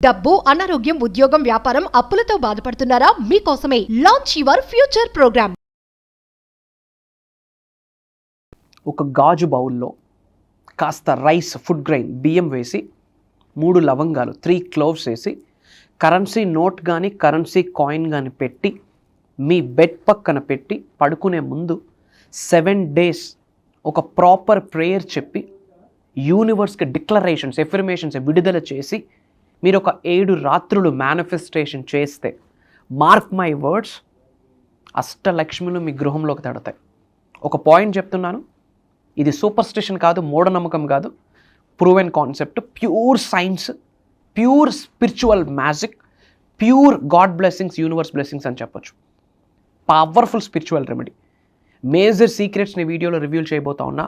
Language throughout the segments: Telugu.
డబ్బు, అనారోగ్యం, ఉద్యోగం, వ్యాపారం, అప్పులతో బాధపడుతున్నారా? మీకోసమే లాంచ్ యువర్ ఫ్యూచర్ ప్రోగ్రామ్. ఒక గాజు బౌల్లో కాస్త రైస్, ఫుడ్ గ్రెయిన్, బియ్యం వేసి 3 లవంగాలు, 3 క్లోవ్స్ వేసి కరెన్సీ నోట్ కానీ కరెన్సీ కాయిన్ కానీ పెట్టి మీ బెడ్ పక్కన పెట్టి పడుకునే ముందు 7 days ఒక ప్రాపర్ ప్రేయర్ చెప్పి యూనివర్స్కి డిక్లరేషన్స్, ఎఫర్మేషన్స్ విడుదల చేసి మీరు ఒక 7 రాత్రులు మేనిఫెస్టేషన్ చేస్తే, మార్క్ మై వర్డ్స్, అష్టలక్ష్ములు మీ గృహంలోకి తడతాయి. ఒక పాయింట్ చెప్తున్నాను, ఇది సూపర్ స్టిషన్ కాదు, మూఢనమ్మకం కాదు, proven concept, pure science, pure spiritual magic, pure God blessings, universe blessings అని చెప్పొచ్చు. Powerful spiritual remedy. మేజర్ సీక్రెట్స్ని వీడియోలో రివ్యూ చేయబోతా ఉన్నా.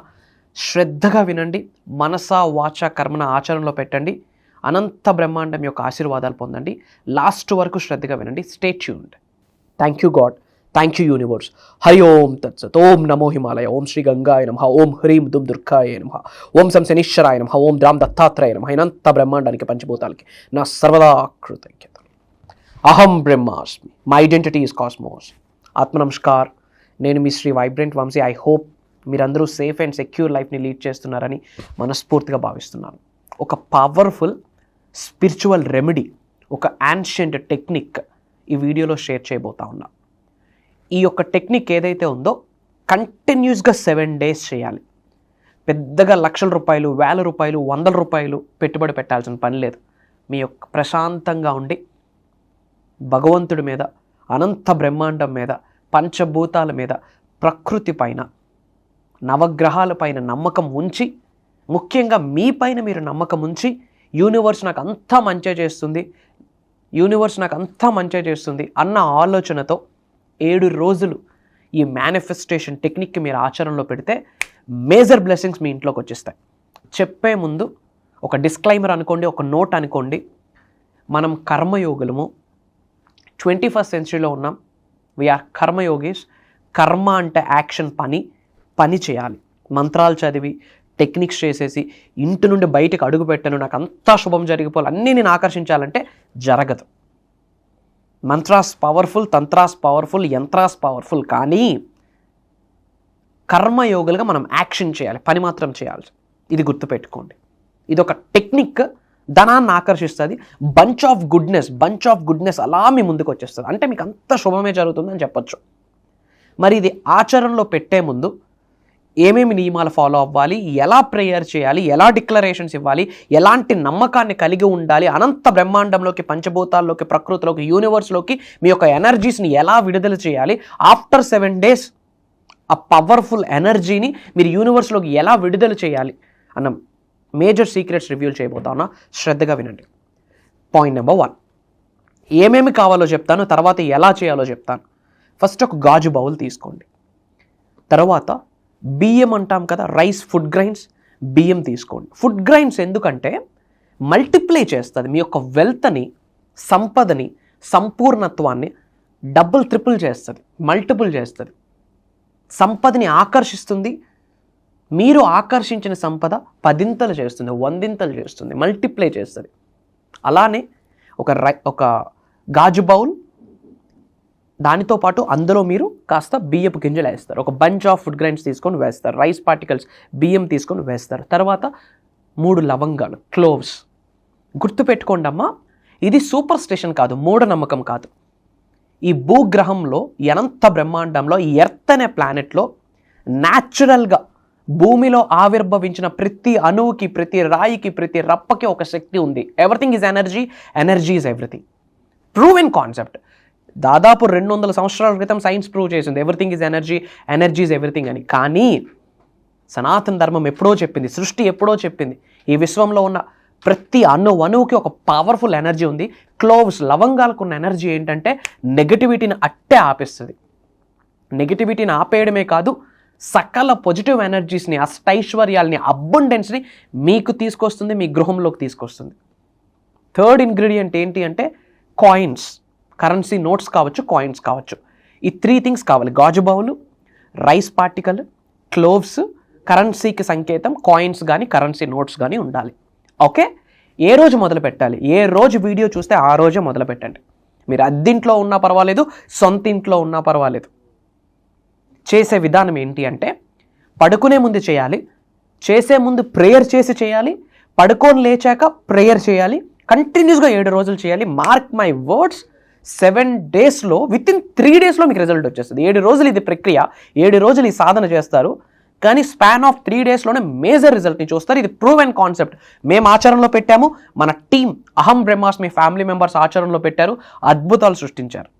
శ్రద్ధగా వినండి, మనసా వాచ కర్మన ఆచరణలో పెట్టండి, అనంత బ్రహ్మాండం యొక్క ఆశీర్వాదాలు పొందండి. లాస్ట్ వరకు శ్రద్ధగా వినండి. Stay tuned. Thank you God, thank you universe. Hari ఓం తత్సత్. ఓం నమో హిమాలయ. ఓం శ్రీ గంగాయ నమః. ఓం హ్రీం దుమ్ దుర్గాయ నమః. ఓం సం శనీశ్వరాయ నమః. ఓం ద్రాం దత్తాత్రేయ నమః. అనంత బ్రహ్మాండానికి, పంచభూతాలకి నా సర్వదా కృతజ్ఞతలు. అహం బ్రహ్మాస్మి. My identity is cosmos. ఆత్మ నమస్కార్. నేను మీ Shri vibrant Vamshi. I hope మీరందరూ సేఫ్ అండ్ సెక్యూర్ లైఫ్ని లీడ్ చేస్తున్నారని మనస్ఫూర్తిగా భావిస్తున్నాను. ఒక పవర్ఫుల్ స్పిరిచువల్ రెమెడీ, ఒక యాన్షియంట్ టెక్నిక్ ఈ వీడియోలో షేర్ చేయబోతా ఉన్నా. ఈ యొక్క టెక్నిక్ ఏదైతే ఉందో కంటిన్యూస్గా 7 days చేయాలి. పెద్దగా లక్షల రూపాయలు, వేల రూపాయలు, 100 రూపాయలు పెట్టుబడి పెట్టాల్సిన పని లేదు. మీ యొక్క ప్రశాంతంగా ఉండి భగవంతుడి మీద, అనంత బ్రహ్మాండం మీద, పంచభూతాల మీద, ప్రకృతి పైన, నవగ్రహాల పైన నమ్మకం ఉంచి, ముఖ్యంగా మీ పైన మీరు నమ్మకం ఉంచి, యూనివర్స్ నాకు అంతా మంచి చేస్తుంది, యూనివర్స్ నాకు అంతా మంచి చేస్తుంది అన్న ఆలోచనతో 7 రోజులు ఈ మేనిఫెస్టేషన్ టెక్నిక్కి మీరు ఆచరణలో పెడితే మేజర్ బ్లెస్సింగ్స్ మీ ఇంట్లోకి వచ్చేస్తాయి. చెప్పే ముందు ఒక డిస్క్లైమర్ అనుకోండి, ఒక నోట్ అనుకోండి. మనం కర్మయోగులము, 21st centuryలో ఉన్నాం. వీఆర్ కర్మయోగీస్. కర్మ అంటే యాక్షన్, పని చేయాలి. మంత్రాలు చదివి, టెక్నిక్స్ చేసేసి ఇంటి నుండి బయటకు అడుగు పెట్టను, నాకు అంతా శుభం జరిగిపోవాలి, అన్నీ నేను ఆకర్షించాలంటే జరగదు. Mantras powerful, tantras powerful, yantras powerful, కానీ కర్మయోగులుగా మనం యాక్షన్ చేయాలి, పని మాత్రం చేయాలి. ఇది గుర్తుపెట్టుకోండి. ఇది ఒక టెక్నిక్, ధనాన్ని ఆకర్షిస్తుంది. బంచ్ ఆఫ్ గుడ్నెస్ అలా మీ ముందుకు వచ్చేస్తుంది. అంటే మీకు అంత శుభమే జరుగుతుందని చెప్పొచ్చు. మరి ఇది ఆచరణలో పెట్టే ముందు ఏమేమి నియమాలు ఫాలో అవ్వాలి, ఎలా ప్రేయర్ చేయాలి, ఎలా డిక్లరేషన్స్ ఇవ్వాలి, ఎలాంటి నమ్మకాన్ని కలిగి ఉండాలి, అనంత బ్రహ్మాండంలోకి, పంచభూతాల్లోకి, ప్రకృతిలోకి, యూనివర్స్లోకి మీ యొక్క ఎనర్జీస్ని ఎలా విడుదల చేయాలి, ఆఫ్టర్ 7 days ఆ పవర్ఫుల్ ఎనర్జీని మీరు యూనివర్స్లోకి ఎలా విడుదల చేయాలి అన్న మేజర్ సీక్రెట్స్ రివ్యూల్ చేయబోతా ఉన్నా. శ్రద్ధగా వినండి. పాయింట్ నెంబర్ 1, ఏమేమి కావాలో చెప్తాను, తర్వాత ఎలా చేయాలో చెప్తాను. ఫస్ట్ ఒక గాజు బౌల్ తీసుకోండి. తర్వాత బియ్యం అంటాం కదా, రైస్, ఫుడ్ గ్రైన్స్, బియ్యం తీసుకోండి. ఫుడ్ గ్రైన్స్ ఎందుకంటే మల్టిప్లై చేస్తుంది మీ యొక్క వెల్త్ని, సంపదని, సంపూర్ణత్వాన్ని డబుల్, ట్రిపుల్ చేస్తుంది, మల్టిపుల్ చేస్తుంది. సంపదని ఆకర్షిస్తుంది. మీరు ఆకర్షించిన సంపద 10ంతలు చేస్తుంది, 100ంతలు చేస్తుంది, మల్టిప్లై చేస్తుంది. అలానే ఒక గాజు బౌల్, దానితో పాటు అందులో మీరు కాస్త బియ్యపు గింజలు వేస్తారు. ఒక బంచ్ ఆఫ్ ఫుడ్ గ్రైన్స్ తీసుకొని వేస్తారు. రైస్ పార్టికల్స్, బియ్యం తీసుకొని వేస్తారు. తర్వాత 3 లవంగాలు, క్లోవ్స్. గుర్తుపెట్టుకోండి అమ్మా, ఇది సూపర్ స్టిషన్ కాదు, మూఢనమ్మకం కాదు. ఈ భూగ్రహంలో, అనంత బ్రహ్మాండంలో, ఈ ఎర్త్ అనే ప్లానెట్లో న్యాచురల్గా భూమిలో ఆవిర్భవించిన ప్రతి అణువుకి, ప్రతి రాయికి, ప్రతి రప్పకి ఒక శక్తి ఉంది. Everything is energy, energy is everything. Proven concept. దాదాపు 200 సంవత్సరాల క్రితం సైన్స్ ప్రూవ్ చేసింది everything is energy, energy is everything అని. కానీ సనాతన ధర్మం ఎప్పుడో చెప్పింది, సృష్టి ఎప్పుడో చెప్పింది, ఈ విశ్వంలో ఉన్న ప్రతి అణువుకి ఒక పవర్ఫుల్ ఎనర్జీ ఉంది. క్లోవ్స్, లవంగాలకు ఉన్న ఎనర్జీ ఏంటంటే నెగటివిటీని అట్టే ఆపేస్తుంది. నెగటివిటీని ఆపేయడమే కాదు, సకల పాజిటివ్ ఎనర్జీస్ని, అష్టైశ్వర్యాల్ని, అబండెన్స్ని మీకు తీసుకొస్తుంది, మీ గృహంలోకి తీసుకొస్తుంది. థర్డ్ ఇంగ్రీడియంట్ ఏంటి అంటే కాయిన్స్. కరెన్సీ నోట్స్ కావచ్చు, కాయిన్స్ కావచ్చు. ఈ 3 things కావాలి. గాజు బౌలు, రైస్ పార్టికల్, క్లోవ్స్, కరెన్సీకి సంకేతం కాయిన్స్ కానీ కరెన్సీ నోట్స్ కానీ ఉండాలి. ఓకే, ఏ రోజు మొదలు పెట్టాలి, ఏ రోజు వీడియో చూస్తే ఆ రోజే మొదలు పెట్టండి. మీరు అద్దింట్లో ఉన్నా పర్వాలేదు, సొంత ఇంట్లో ఉన్నా పర్వాలేదు. చేసే విధానం ఏంటి అంటే పడుకునే ముందు చేయాలి, చేసే ముందు ప్రేయర్ చేసి చేయాలి, పడుకొని లేచాక ప్రేయర్ చేయాలి, కంటిన్యూస్గా 7 రోజులు చేయాలి. మార్క్ మై వర్డ్స్, 7 డేస్లో వితిన్ 3 డేస్లో మీకు రిజల్ట్ వచ్చేస్తుంది. 7 రోజులు ఇది ప్రక్రియ, 7 రోజులు ఈ సాధన చేస్తారు, కానీ స్పాన్ ఆఫ్ 3 డేస్లోనే మేజర్ రిజల్ట్ని చూస్తారు. ఇది ప్రూవ్ అండ్ కాన్సెప్ట్. మేము ఆచరణలో పెట్టాము, మన టీం అహం బ్రహ్మాస్మి ఫ్యామిలీ మెంబర్స్ ఆచరణలో పెట్టారు, అద్భుతాలు సృష్టించారు.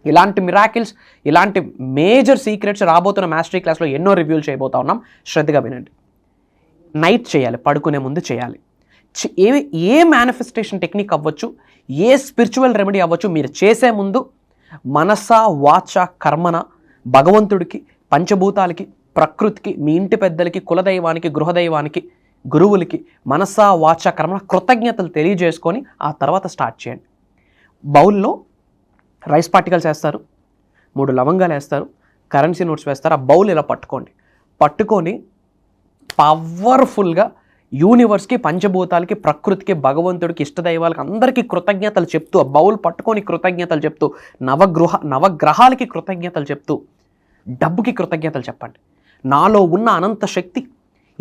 ఇలాంటి మిరాకిల్స్, ఇలాంటి మేజర్ సీక్రెట్స్ రాబోతున్న మాస్టరీ క్లాస్లో ఎన్నో రివ్యూలు చేయబోతా ఉన్నాం. శ్రద్ధగా వినండి. నైట్ చేయాలి, పడుకునే ముందు చేయాలి. ఏ మేనిఫెస్టేషన్ టెక్నిక్ అవ్వచ్చు, ఏ స్పిరిచువల్ రెమెడీ అవ్వచ్చు, మీరు చేసే ముందు మనస వాచ కర్మన భగవంతుడికి, పంచభూతాలకి, ప్రకృతికి, మీ ఇంటి పెద్దలకి, కులదైవానికి, గృహదైవానికి, గురువులకి మనస వాచ కర్మన కృతజ్ఞతలు తెలియజేసుకొని ఆ తర్వాత స్టార్ట్ చేయండి. బౌల్లో రైస్ పార్టికల్స్ వేస్తారు, 3 లవంగాలు వేస్తారు, కరెన్సీ నోట్స్ వేస్తారు. ఆ బౌల్ ఇలా పట్టుకొని పవర్ఫుల్గా యూనివర్స్కి, పంచభూతాలకి, ప్రకృతికి, భగవంతుడికి, ఇష్టదైవాలకి అందరికీ కృతజ్ఞతలు చెప్తూ, ఆ బౌల్ పట్టుకొని కృతజ్ఞతలు చెప్తూ, నవగ్రహాలకి కృతజ్ఞతలు చెప్తూ, డబ్బుకి కృతజ్ఞతలు చెప్పండి. నాలో ఉన్న అనంత శక్తి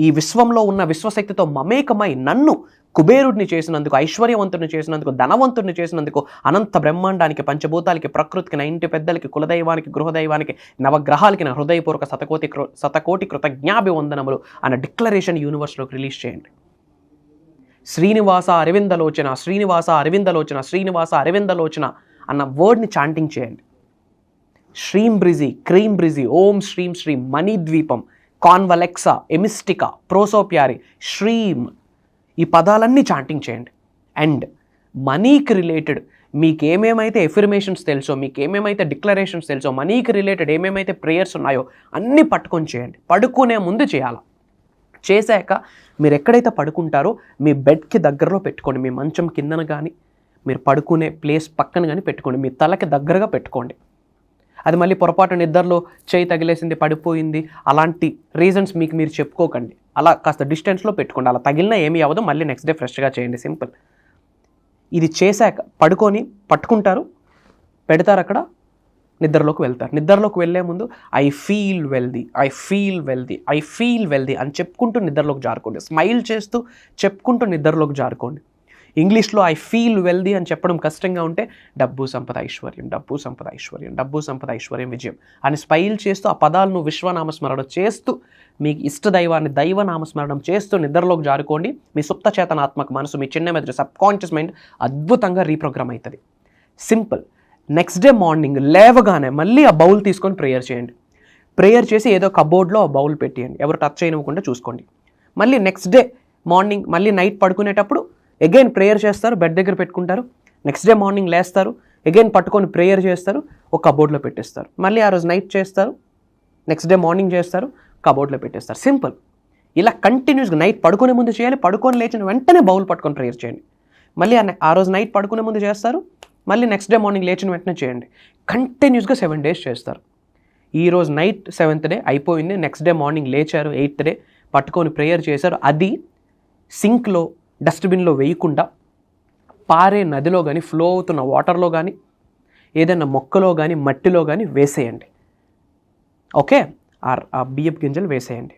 ఈ విశ్వంలో ఉన్న విశ్వశక్తితో మమేకమై నన్ను కుబేరుడిని చేసినందుకు, ఐశ్వర్యవంతుడిని చేసినందుకు, ధనవంతుడిని చేసినందుకు, అనంత బ్రహ్మాండానికి, పంచభూతాలకి, ప్రకృతికి, నా ఇంటి పెద్దలకి, కులదైవానికి, గృహదైవానికి, నవగ్రహాలకి నా హృదయపూర్వక శతకోటి కృతజ్ఞాభివందనములు అన్న డిక్లరేషన్ యూనివర్స్లోకి రిలీజ్ చేయండి. శ్రీనివాస అరవిందలోచన, శ్రీనివాస అరవిందలోచన, శ్రీనివాస అరవిందలోచన అన్న వర్డ్ని చాంటింగ్ చేయండి. శ్రీం బ్రిజి, క్రీం బ్రిజి, ఓం శ్రీం శ్రీం, మణిద్వీపం, కాన్వలెక్సా, ఎమిస్టికా, ప్రోసోప్యారి, శ్రీం, ఈ పదాలన్నీ చాంటింగ్ చేయండి. అండ్ మనీకి రిలేటెడ్ మీకు ఏమేమైతే ఎఫర్మేషన్స్ తెలుసో, మీకు ఏమేమైతే డిక్లరేషన్స్ తెలుసో, మనీకి రిలేటెడ్ ఏమేమైతే ప్రేయర్స్ ఉన్నాయో అన్నీ పట్టుకొని చేయండి. పడుకునే ముందు చేయాలి. చేశాక మీరు ఎక్కడైతే పడుకుంటారో మీ బెడ్కి దగ్గరలో పెట్టుకోండి. మీ మంచం కిందన కానీ, మీరు పడుకునే ప్లేస్ పక్కన కానీ పెట్టుకోండి. మీ తలకి దగ్గరగా పెట్టుకోండి. అది మళ్ళీ పొరపాటు నిద్రలో చేయి తగిలేసింది, పడిపోయింది, అలాంటి రీజన్స్ మీకు మీరు చెప్పుకోకండి. అలా కాస్త డిస్టెన్స్లో పెట్టుకోండి. అలా తగిలినా ఏమీ అవ్వదు, మళ్ళీ నెక్స్ట్ డే ఫ్రెష్గా చేయండి. సింపుల్. ఇది చేశాక పట్టుకుంటారు, పెడతారు, అక్కడ నిద్రలోకి వెళ్తారు. నిద్రలోకి వెళ్ళే ముందు I feel wealthy, I feel wealthy, I feel wealthy అని చెప్పుకుంటూ నిద్రలోకి జారుకోండి. స్మైల్ చేస్తూ చెప్పుకుంటూ నిద్రలోకి జారుకోండి. ఇంగ్లీష్లో ఐ ఫీల్ వెల్దీ అని చెప్పడం కష్టంగా ఉంటే డబ్బు సంపద ఐశ్వర్యం, డబ్బు సంపద ఐశ్వర్యం, డబ్బు సంపద ఐశ్వర్యం, విజయం అని స్మైల్ చేస్తూ ఆ పదాలను విశ్వనామస్మరణ చేస్తూ, మీకు ఇష్టదైవాన్ని దైవనామస్మరణం చేస్తూ నిద్రలోకి జారుకోండి. మీ సుప్త చేతనాత్మక మనసు, మీ చిన్న మెదడు, సబ్కాన్షియస్ మైండ్ అద్భుతంగా రీప్రోగ్రామ్ అవుతుంది. సింపుల్. నెక్స్ట్ డే మార్నింగ్ లేవగానే మళ్ళీ ఆ బౌల్ తీసుకొని ప్రేయర్ చేయండి. ప్రేయర్ చేసి ఏదో కబోర్డ్లో ఆ బౌల్ పెట్టేయండి, ఎవరు టచ్ చేయనివ్వకుండా చూసుకోండి. మళ్ళీ నెక్స్ట్ డే మార్నింగ్, మళ్ళీ నైట్ పడుకునేటప్పుడు అగైన్ ప్రేయర్ చేస్తారు, బెడ్ దగ్గర పెట్టుకుంటారు. నెక్స్ట్ డే మార్నింగ్ లేస్తారు, అగైన్ పట్టుకొని ప్రేయర్ చేస్తారు, ఒక కబోర్డ్లో పెట్టేస్తారు. మళ్ళీ ఆ రోజు నైట్ చేస్తారు, నెక్స్ట్ డే మార్నింగ్ చేస్తారు, కబోర్డ్లో పెట్టేస్తారు. సింపుల్. ఇలా కంటిన్యూస్గా నైట్ పడుకునే ముందు చేయాలి, పడుకొని లేచిన వెంటనే బౌల్ పట్టుకొని ప్రేయర్ చేయండి. మళ్ళీ ఆ రోజు నైట్ పడుకునే ముందు చేస్తారు, మళ్ళీ నెక్స్ట్ డే మార్నింగ్ లేచిన వెంటనే చేయండి. కంటిన్యూస్గా 7 డేస్ చేస్తారు. ఈరోజు నైట్ 7th డే అయిపోయింది, నెక్స్ట్ డే మార్నింగ్ లేచారు, 8th డే పట్టుకొని ప్రేయర్ చేశారు. అది సింక్లో, డస్ట్బిన్లో వేయకుండా పారే నదిలో కానీ, ఫ్లో అవుతున్న వాటర్లో కానీ, ఏదైనా మొక్కలో కానీ, మట్టిలో కానీ వేసేయండి. ఓకే. ఆ బియ్యపు గింజలు వేసేయండి,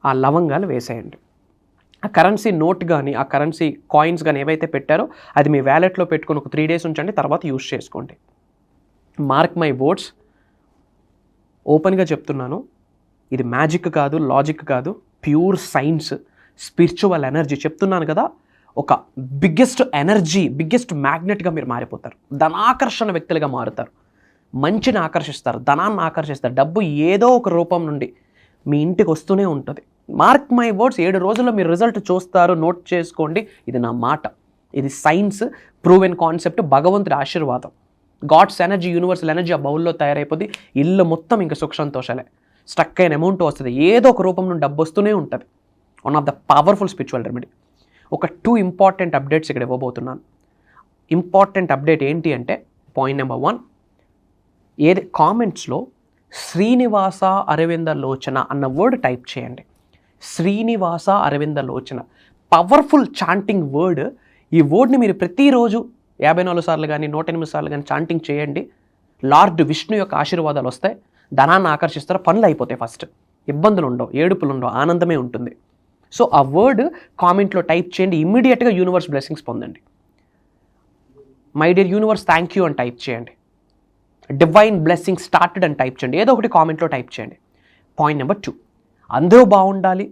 ఆ లవంగాలు వేసేయండి. ఆ కరెన్సీ నోట్ కానీ, ఆ కరెన్సీ కాయిన్స్ కానీ ఏవైతే పెట్టారో అది మీ వ్యాలెట్లో పెట్టుకొని ఒక 3 డేస్ ఉంచండి, తర్వాత యూజ్ చేసుకోండి. మార్క్ మై వర్డ్స్, ఓపెన్గా చెప్తున్నాను, ఇది మ్యాజిక్ కాదు, లాజిక్ కాదు, ప్యూర్ సైన్స్, స్పిరిచువల్ ఎనర్జీ. చెప్తున్నాను కదా, ఒక బిగ్గెస్ట్ ఎనర్జీ, బిగ్గెస్ట్ మ్యాగ్నెట్గా మీరు మారిపోతారు. ధనాకర్షణ వ్యక్తులుగా మారుతారు, మంచిని ఆకర్షిస్తారు, ధనాన్ని ఆకర్షిస్తారు. డబ్బు ఏదో ఒక రూపం నుండి మీ ఇంటికి వస్తూనే ఉంటుంది. మార్క్ మై వర్డ్స్, 7 రోజుల్లో మీరు రిజల్ట్ చూస్తారు. నోట్ చేసుకోండి, ఇది నా మాట, ఇది సైన్స్, ప్రూవెన్ కాన్సెప్ట్, భగవంతుడి ఆశీర్వాదం, గాడ్స్ ఎనర్జీ, యూనివర్సల్ ఎనర్జీ ఆ బౌల్లో తయారైపోద్ది. ఇల్లు మొత్తం ఇంకా సుఖ సంతోషాలే. స్టక్ అయిన అమౌంట్ వస్తుంది, ఏదో ఒక రూపం నుండి డబ్బు వస్తూనే ఉంటుంది. One of the powerful spiritual remedy. ఒక 2 ఇంపార్టెంట్ అప్డేట్స్ ఇక్కడ ఇవ్వబోతున్నాను. ఇంపార్టెంట్ అప్డేట్ ఏంటి అంటే, పాయింట్ నెంబర్ 1, ఏది కామెంట్స్లో శ్రీనివాస అరవింద లోచన అన్న వర్డ్ టైప్ చేయండి. శ్రీనివాస అరవింద లోచన పవర్ఫుల్ చాంటింగ్ వర్డ్. ఈ వర్డ్ని మీరు ప్రతిరోజు 54 సార్లు కానీ 108 సార్లు కానీ చాంటింగ్ చేయండి. లార్డ్ విష్ణు యొక్క ఆశీర్వాదాలు వస్తాయి, ధనాన్ని ఆకర్షిస్తారు, పనులు అయిపోతాయి. ఫస్ట్ ఇబ్బందులు ఉండవు, ఏడుపులు ఉండవు, ఆనందమే ఉంటుంది. సో ఆ వర్డ్ కామెంట్లో టైప్ చేయండి, ఇమ్మీడియట్గా యూనివర్స్ బ్లెస్సింగ్స్ పొందండి. My dear universe thank you అని టైప్ చేయండి. డివైన్ బ్లెస్సింగ్ స్టార్టెడ్ అని టైప్ చేయండి. ఏదో ఒకటి కామెంట్లో టైప్ చేయండి. పాయింట్ నెంబర్ 2, అందరూ బాగుండాలి,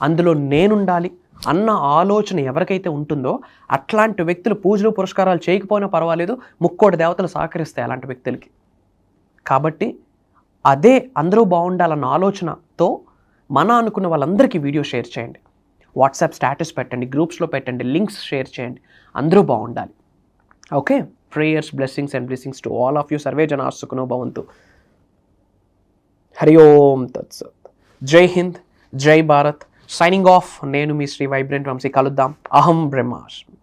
అందులో నేనుండాలి అన్న ఆలోచన ఎవరికైతే ఉంటుందో అట్లాంటి వ్యక్తులు పూజలు పురస్కారాలు చేయకపోయినా పర్వాలేదు, ముక్కోటి దేవతలు సహకరిస్తాయి అలాంటి వ్యక్తులకి. కాబట్టి అదే అందరూ బాగుండాలన్న ఆలోచనతో అనుకున్న వాళ్ళందరికీ వీడియో షేర్ చేయండి, వాట్సాప్ స్టేటస్ పెట్టండి, గ్రూప్స్లో పెట్టండి, లింక్స్ షేర్ చేయండి. అందరూ బాగుండాలి. Okay, prayers, blessings and blessings to all of you. Survey జనా సుఖినో భవంతు. హరి ఓం తత్సత్. జై హింద్, జై భారత్. Signing off. నేను మీ శ్రీ వైబ్రెంట్ వంశీ. కలుద్దాం. అహం బ్రహ్మాస్మి.